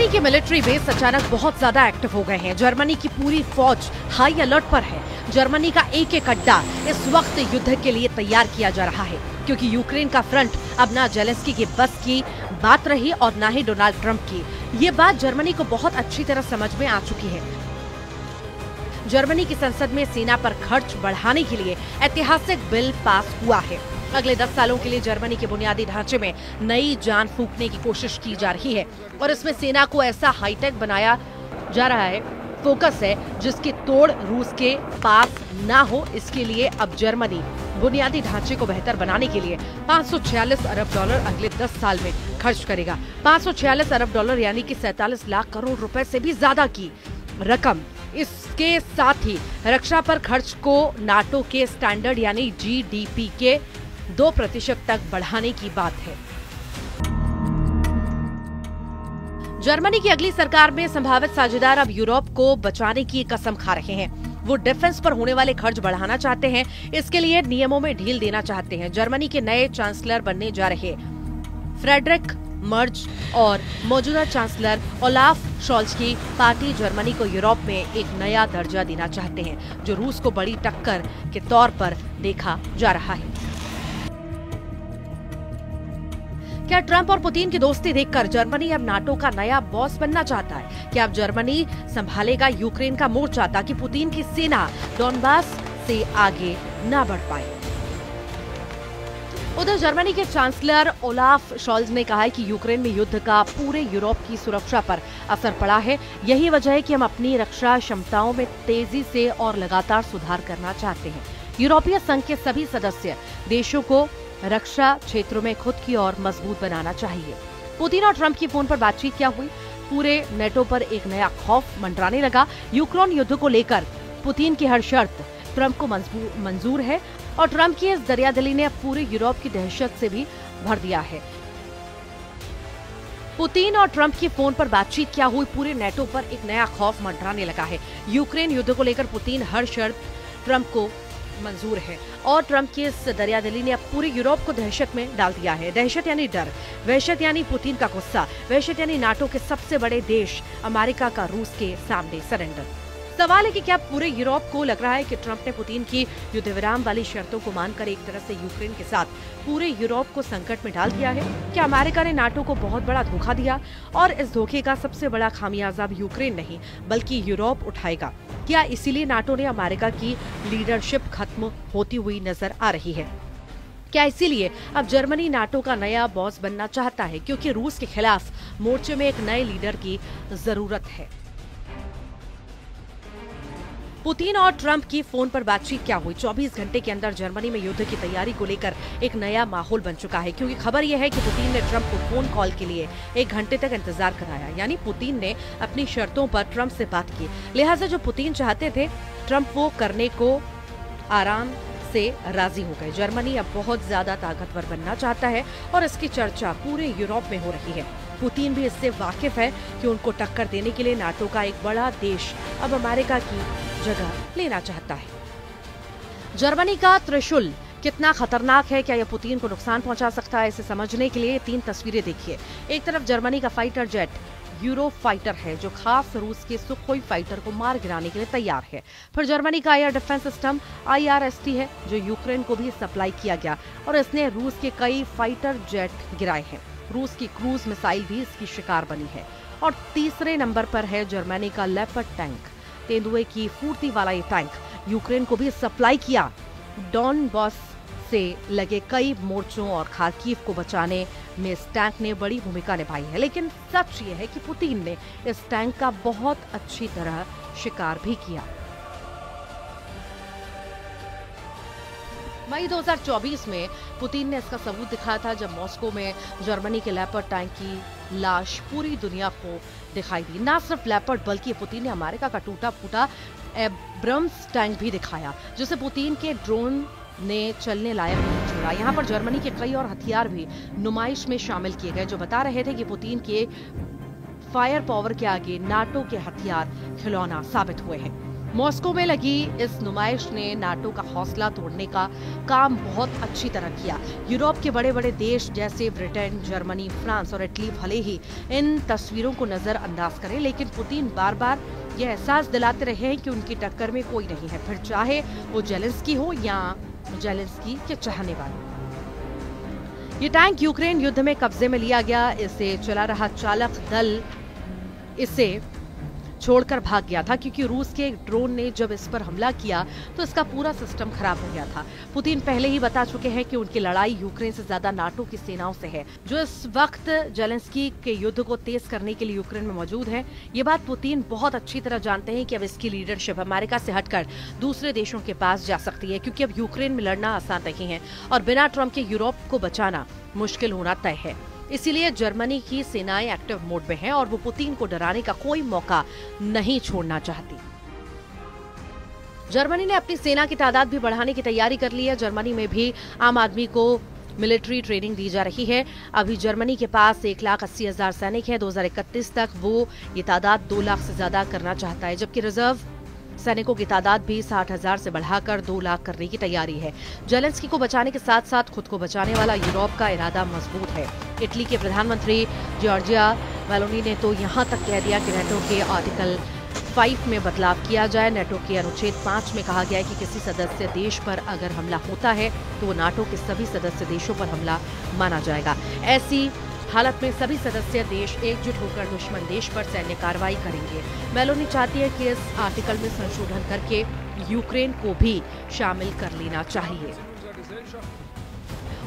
Germany के military base अचानक बहुत ज्यादा एक्टिव हो गए हैं। जर्मनी की पूरी फौज हाई अलर्ट पर है। जर्मनी का एक एक अड्डा इस वक्त युद्ध के लिए तैयार किया जा रहा है, क्योंकि यूक्रेन का फ्रंट अब ना जेलेंस्की के बस की बात रही और ना ही डोनाल्ड ट्रंप की। ये बात जर्मनी को बहुत अच्छी तरह समझ में आ चुकी है। जर्मनी की संसद में सेना पर खर्च बढ़ाने के लिए ऐतिहासिक बिल पास हुआ है। अगले 10 सालों के लिए जर्मनी के बुनियादी ढांचे में नई जान फूंकने की कोशिश की जा रही है और इसमें सेना को ऐसा हाईटेक बनाया जा रहा है। फोकस है जिसकी तोड़ रूस के पास ना हो। इसके लिए अब जर्मनी बुनियादी ढांचे को बेहतर बनाने के लिए 546 अरब डॉलर अगले 10 साल में खर्च करेगा। 546 अरब डॉलर यानी कि 47 लाख करोड़ रुपए से भी ज्यादा की रकम। इसके साथ ही रक्षा पर खर्च को नाटो के स्टैंडर्ड यानी जीडीपी के 2% तक बढ़ाने की बात है। जर्मनी की अगली सरकार में संभावित साझेदार अब यूरोप को बचाने की कसम खा रहे हैं। वो डिफेंस पर होने वाले खर्च बढ़ाना चाहते हैं। इसके लिए नियमों में ढील देना चाहते हैं। जर्मनी के नए चांसलर बनने जा रहे फ्रेडरिक मर्ज और मौजूदा चांसलर ओलाफ शॉल्ज की पार्टी जर्मनी को यूरोप में एक नया दर्जा देना चाहते हैं, जो रूस को बड़ी टक्कर के तौर पर देखा जा रहा है। क्या ट्रंप और पुतिन की दोस्ती देखकर जर्मनी अब नाटो का नया बॉस बनना चाहता है? क्या अब जर्मनी संभालेगा यूक्रेन का मोर्चा ताकि पुतिन की सेना डोनबास से आगे न बढ़ पाए? उधर जर्मनी के चांसलर ओलाफ शॉल्ज ने कहा है कि यूक्रेन में युद्ध का पूरे यूरोप की सुरक्षा पर असर पड़ा है। यही वजह है कि हम अपनी रक्षा क्षमताओं में तेजी से और लगातार सुधार करना चाहते हैं। यूरोपीय संघ के सभी सदस्य देशों को रक्षा क्षेत्रों में खुद की ओर मजबूत बनाना चाहिए। पुतिन और ट्रंप की फोन पर बातचीत क्या हुई? पूरे नेटो पर एक नया खौफ मंडराने लगा। यूक्रेन युद्ध को लेकर पुतिन की हर शर्त ट्रंप को मंजूर है और ट्रंप की इस दरियादिली ने पूरे यूरोप की दहशत से भी भर दिया है। पुतिन और ट्रंप की फोन पर बातचीत क्या हुई? पूरे नेटो पर एक नया खौफ मंडराने लगा है। यूक्रेन युद्ध को लेकर पुतिन हर शर्त ट्रंप को मंजूर है और ट्रंप की इस दरियादिली ने अब पूरे यूरोप को दहशत में डाल दिया है। दहशत यानी डर, वहशत यानी पुतिन का गुस्सा, वहशत यानी नाटो के सबसे बड़े देश अमेरिका का रूस के सामने सरेंडर। सवाल है कि क्या पूरे यूरोप को लग रहा है कि ट्रंप ने पुतिन की युद्ध विराम वाली शर्तों को मानकर एक तरह से यूक्रेन के साथ पूरे यूरोप को संकट में डाल दिया है? क्या अमेरिका ने नाटो को बहुत बड़ा धोखा दिया और इस धोखे का सबसे बड़ा खामियाजा अब यूक्रेन नहीं बल्कि यूरोप उठाएगा? क्या इसीलिए नाटो ने अमेरिका की लीडरशिप खत्म होती हुई नजर आ रही है? क्या इसीलिए अब जर्मनी नाटो का नया बॉस बनना चाहता है क्योंकि रूस के खिलाफ मोर्चे में एक नए लीडर की जरूरत है? पुतिन और ट्रंप की फोन पर बातचीत क्या हुई? 24 घंटे के अंदर जर्मनी में युद्ध की तैयारी को लेकर एक नया माहौल बन चुका है, क्योंकि खबर यह है कि पुतिन ने ट्रंप को फोन कॉल के लिए 1 घंटे तक इंतजार कराया। यानी पुतिन ने अपनी शर्तों पर ट्रंप से बात की। लिहाजा जो पुतिन चाहते थे ट्रंप वो करने को आराम से राजी हो गए। जर्मनी अब बहुत ज्यादा ताकतवर बनना चाहता है और इसकी चर्चा पूरे यूरोप में हो रही है। पुतिन भी इससे वाकिफ है कि उनको टक्कर देने के लिए नाटो का एक बड़ा देश अब अमेरिका की जगह लेना चाहता है। जर्मनी का त्रिशूल कितना खतरनाक है? क्या यह पुतिन को नुकसान पहुंचा सकता है? इसे समझने के लिए 3 तस्वीरें देखिए। एक तरफ जर्मनी का फाइटर जेट यूरो फाइटर है जो खास रूस के सुखोई फाइटर को मार गिराने के लिए तैयार है। फिर जर्मनी का एयर डिफेंस सिस्टम IRST है जो यूक्रेन को भी सप्लाई किया गया और इसने रूस के कई फाइटर जेट गिराए हैं। रूस की क्रूज मिसाइल भी इसकी शिकार बनी है। और तीसरे नंबर पर है जर्मनी का लेपर्ड टैंक। तेंदुए की फुर्ती वाला ये टैंक यूक्रेन को भी सप्लाई किया। डॉनबास से लगे कई मोर्चों और खार्किव को बचाने में इस टैंक ने बड़ी भूमिका निभाई है। लेकिन सच ये है कि पुतिन ने इस टैंक का बहुत अच्छी तरह शिकार भी किया। मई 2024 में पुतिन ने इसका सबूत दिखाया था जब मॉस्को में जर्मनी के लेपर्ड टैंक की लाश पूरी दुनिया को दिखाई दी। न सिर्फ लेपर्ड बल्कि पुतिन ने अमेरिका का टूटा फूटा एब्रम्स टैंक भी दिखाया जिसे पुतिन के ड्रोन ने चलने लायक नहीं छोड़ा। यहाँ पर जर्मनी के कई और हथियार भी नुमाइश में शामिल किए गए जो बता रहे थे कि पुतिन के फायर पावर के आगे नाटो के हथियार खिलौना साबित हुए हैं। मॉस्को में लगी इस नुमाइश ने नाटो का हौसला तोड़ने का काम बहुत अच्छी तरह किया। यूरोप के बड़े बड़े देश जैसे ब्रिटेन, जर्मनी, फ्रांस और इटली भले ही इन तस्वीरों को नजरअंदाज करें, लेकिन पुतिन बार बार यह एहसास दिलाते रहे हैं कि उनकी टक्कर में कोई नहीं है, फिर चाहे वो जेलेंस्की हो या जेलेंस्की के चाहने वाले। ये टैंक यूक्रेन युद्ध में कब्जे में लिया गया। इसे चला रहा चालक दल इसे छोड़कर भाग गया था, क्योंकि रूस के ड्रोन ने जब इस पर हमला किया तो इसका पूरा सिस्टम खराब हो गया था। पुतिन पहले ही बता चुके हैं कि उनकी लड़ाई यूक्रेन से ज्यादा नाटो की सेनाओं से है, जो इस वक्त जेलेंस्की के युद्ध को तेज करने के लिए यूक्रेन में मौजूद है। ये बात पुतिन बहुत अच्छी तरह जानते हैं कि अब इसकी लीडरशिप अमेरिका से हटकर दूसरे देशों के पास जा सकती है, क्योंकि अब यूक्रेन में लड़ना आसान नहीं है और बिना ट्रंप के यूरोप को बचाना मुश्किल होना तय है। इसीलिए जर्मनी की सेनाएं एक्टिव मोड में हैं और वो पुतिन को डराने का कोई मौका नहीं छोड़ना चाहती। जर्मनी ने अपनी सेना की तादाद भी बढ़ाने की तैयारी कर ली है। जर्मनी में भी आम आदमी को मिलिट्री ट्रेनिंग दी जा रही है। अभी जर्मनी के पास 1,80,000 सैनिक हैं। 2031 तक वो ये तादाद 2 लाख से ज्यादा करना चाहता है, जबकि रिजर्व सैनिकों की तादाद भी 60,000 से बढ़ाकर 2 लाख करने की तैयारी है। जेलेंस्की को बचाने के साथ साथ खुद को बचाने वाला यूरोप का इरादा मजबूत है। इटली के प्रधानमंत्री जॉर्जिया मेलोनी ने तो यहां तक कह दिया कि नेटो के आर्टिकल 5 में बदलाव किया जाए। नेटो के अनुच्छेद 5 में कहा गया है कि किसी सदस्य देश पर अगर हमला होता है तो वो नाटो के सभी सदस्य देशों पर हमला माना जाएगा। ऐसी हालत में सभी सदस्य देश एकजुट होकर दुश्मन देश पर सैन्य कार्रवाई करेंगे। मेलोनी चाहती है कि इस आर्टिकल में संशोधन करके यूक्रेन को भी शामिल कर लेना चाहिए।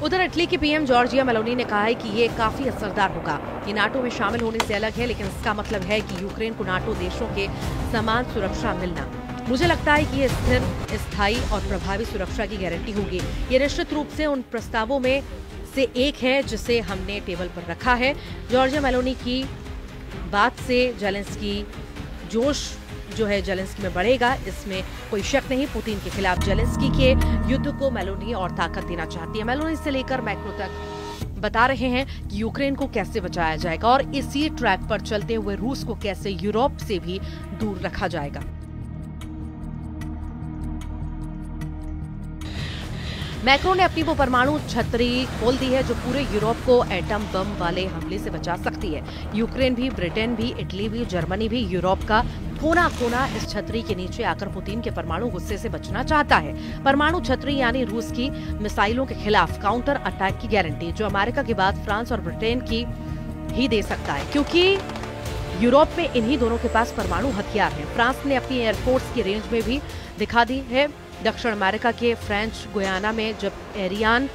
उधर इटली के पीएम जॉर्जिया मेलोनी ने कहा है कि ये काफी असरदार होगा। ये नाटो में शामिल होने से अलग है, लेकिन इसका मतलब है कि यूक्रेन को नाटो देशों के समान सुरक्षा मिलना। मुझे लगता है कि ये स्थिर, स्थायी और प्रभावी सुरक्षा की गारंटी होगी। ये निश्चित रूप से उन प्रस्तावों में से एक है जिसे हमने टेबल पर रखा है। जॉर्जिया मेलोनी की बात से जेलेंस्की जोश जो है जेलेंस्की में बढ़ेगा, इसमें कोई शक नहीं। पुतिन के खिलाफ जेलेंस्की के युद्ध को मेलोनी और ताकत देना चाहती है। मेलोनी से लेकर मैक्रो तक बता रहे हैं कि यूक्रेन को कैसे बचाया जाएगा और इसी ट्रैक पर चलते हुए रूस को कैसे यूरोप से भी दूर रखा जाएगा। मैक्रो ने अपनी वो परमाणु छतरी खोल दी है जो पूरे यूरोप को एटम बम वाले हमले से बचा सकती है। यूक्रेन भी, ब्रिटेन भी, इटली भी, जर्मनी भी, यूरोप का कोना कोना इस छतरी के नीचे आकर पुतिन के परमाणु गुस्से से बचना चाहता है। परमाणु छतरी यानी रूस की मिसाइलों के खिलाफ काउंटर अटैक की गारंटी, जो अमेरिका के बाद फ्रांस और ब्रिटेन की ही दे सकता है, क्योंकि यूरोप में इन्हीं दोनों के पास परमाणु हथियार हैं। फ्रांस ने अपनी एयरफोर्स की रेंज में भी दिखा दी है। दक्षिण अमेरिका के फ्रेंच गुयाना में जब एरियान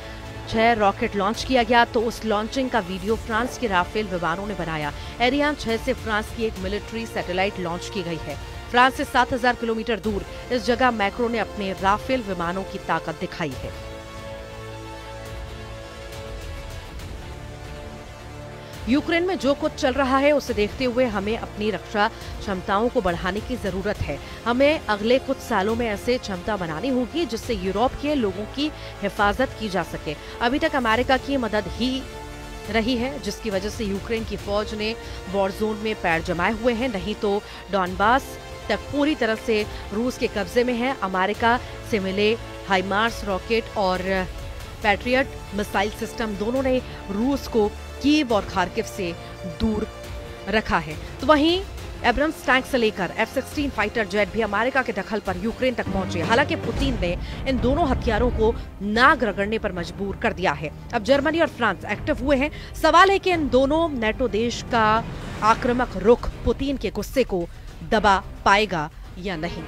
6 रॉकेट लॉन्च किया गया तो उस लॉन्चिंग का वीडियो फ्रांस के राफेल विमानों ने बनाया। एरियान 6 से फ्रांस की एक मिलिट्री सैटेलाइट लॉन्च की गई है। फ्रांस से 7,000 किलोमीटर दूर इस जगह मैक्रो ने अपने राफेल विमानों की ताकत दिखाई है। यूक्रेन में जो कुछ चल रहा है उसे देखते हुए हमें अपनी रक्षा क्षमताओं को बढ़ाने की जरूरत है। हमें अगले कुछ सालों में ऐसे क्षमता बनानी होगी जिससे यूरोप के लोगों की हिफाजत की जा सके। अभी तक अमेरिका की मदद ही रही है जिसकी वजह से यूक्रेन की फौज ने वॉर जोन में पैर जमाए हुए हैं, नहीं तो डॉनबास तक पूरी तरह से रूस के कब्जे में है। अमेरिका से मिले हाइमार्स रॉकेट और पैट्रियट मिसाइल सिस्टम दोनों ने रूस को कीव और खार्किव से दूर रखा है। तो वहीं एब्रम्स टैंक से लेकर F-16 फाइटर जेट भी अमेरिका के दखल पर यूक्रेन तक पहुंचे। हालांकि पुतिन ने इन दोनों हथियारों को नाक रगड़ने पर मजबूर कर दिया है। अब जर्मनी और फ्रांस एक्टिव हुए हैं। सवाल है कि इन दोनों नेटो देश का आक्रामक रुख पुतिन के गुस्से को दबा पाएगा या नहीं।